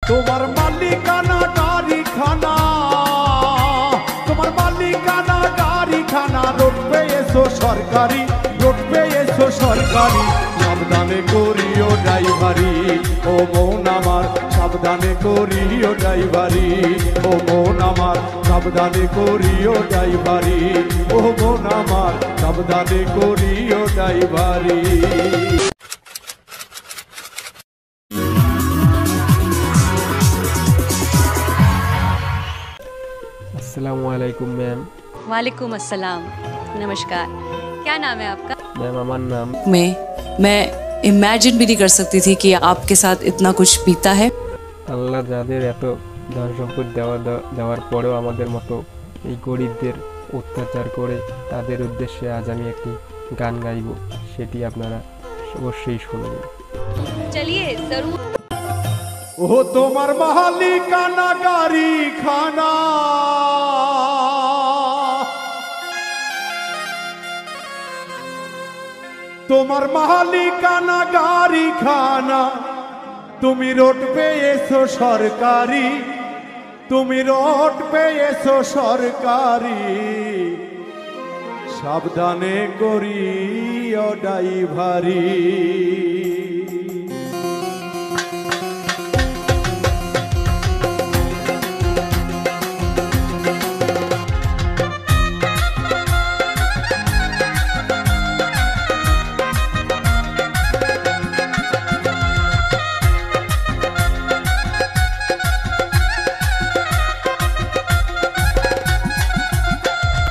তোমার মালিকানা গাড়ি খানা, তোমার মালিকানা গাড়ি খানা, রোড পেয়েছো সরকারি, রোড পেয়েছো সরকারি, সাবধানে করিও ড্রাইভারি, ও মন আমার সাবধানে করিও ড্রাইভারি, ও মন আমার সাবধানে করিও ড্রাইভারি, ও মন আমার সাবধানে করিও ড্রাইভারি। अस्सलामुअलैकुम मैम। वालेकुम अस्सलाम, नमस्कार। क्या नाम है आपका? मैम हमारा नाम मैं इमेजिन भी नहीं कर सकती थी कि आपके साथ इतना कुछ बीता है। আল্লাহ যাদের এত ধন সম্পদ দেওয়ার পরেও আমাদের মতো এই গরিবদের অত্যাচার করে তাদের উদ্দেশ্যে আজ আমি একটি গান গাইব, সেটি আপনারা অবশ্যই শুনবেন। चलिए जरूर। ও তোমার মালিকানা গাড়ি খানা, তোমার মালিকানা গাড়ি খানা, তুমি রোড পেয়েছো সরকারি, তুমি রোড পেয়েছো সরকারি, সাবধানে করিও ড্রাইভারি।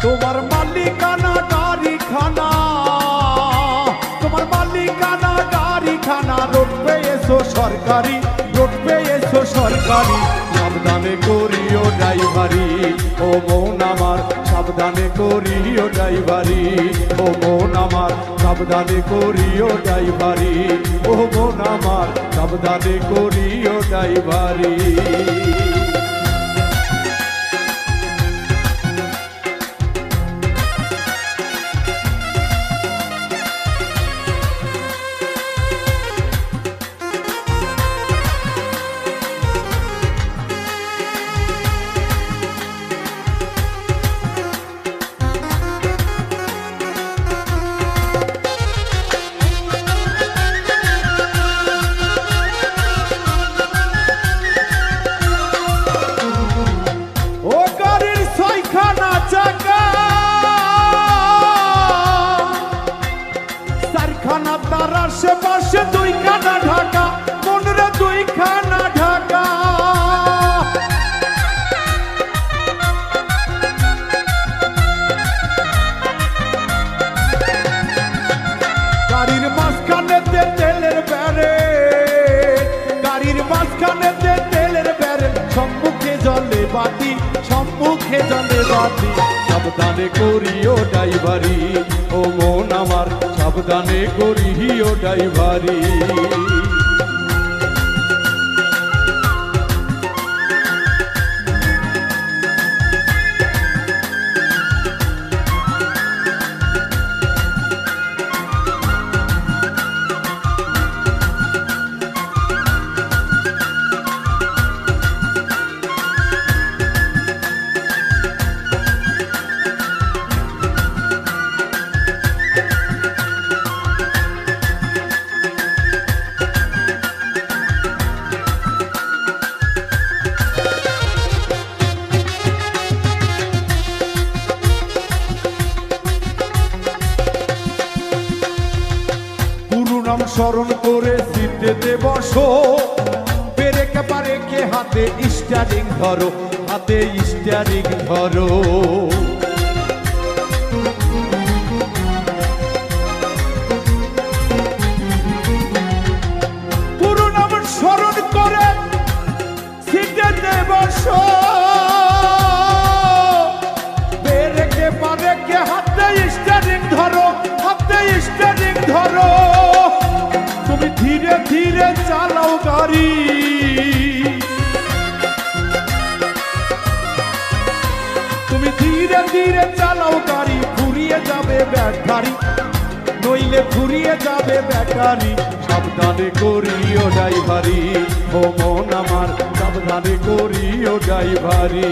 তোমার মালিকানা গাড়ি খানা, তোমার মালিকানা গাড়ি খানা, রোড পেয়েছো সরকারি, রোড পেয়েছো সরকারি, সাবধানে করিও ড্রাইভারি, ও মন আমার সাবধানে করিও ড্রাইভারি, ও মন আমার সাবধানে করিও ড্রাইভারি, ও মন আমার সাবধানে করিও ড্রাইভারি। তার আশেপাশে দুইখানা ঢাকা, মনরে দুইখানা ঢাকা, গাড়ির মাঝখানেতে তেলের ব্যারেল, গাড়ির মাঝখানেতে তেলের ব্যারেল, সম্মুখে জলে বাতি, সম্মুখে জলে বাতি, সাবধানে করিও ড্রাইভারি, ও মন আমার সাবধানে করিও ড্রাইভারি। নাম স্মরণ করে সিটেতে বসো, পেরেকে পারেকে হাতে স্টিয়ারিং ধরো, হাতে স্টিয়ারিং ধরো, পুরো নাম স্মরণ করে সিটেতে বসো, পেরেকে পারেকে হাতে স্টিয়ারিং ধরো, হাতে স্টিয়ারিং ধরো, তুমি ধীরে ধীরে চালাও গাড়ি, তুমি ধীরে ধীরে চালাও গাড়ি, ফুরিয়ে যাবে ব্যাটারি, নইলে ফুরিয়ে যাবে ব্যাটারি, সাবধানে করিও ড্রাইভারি, ও মন আমার সাবধানে করিও ড্রাইভারি।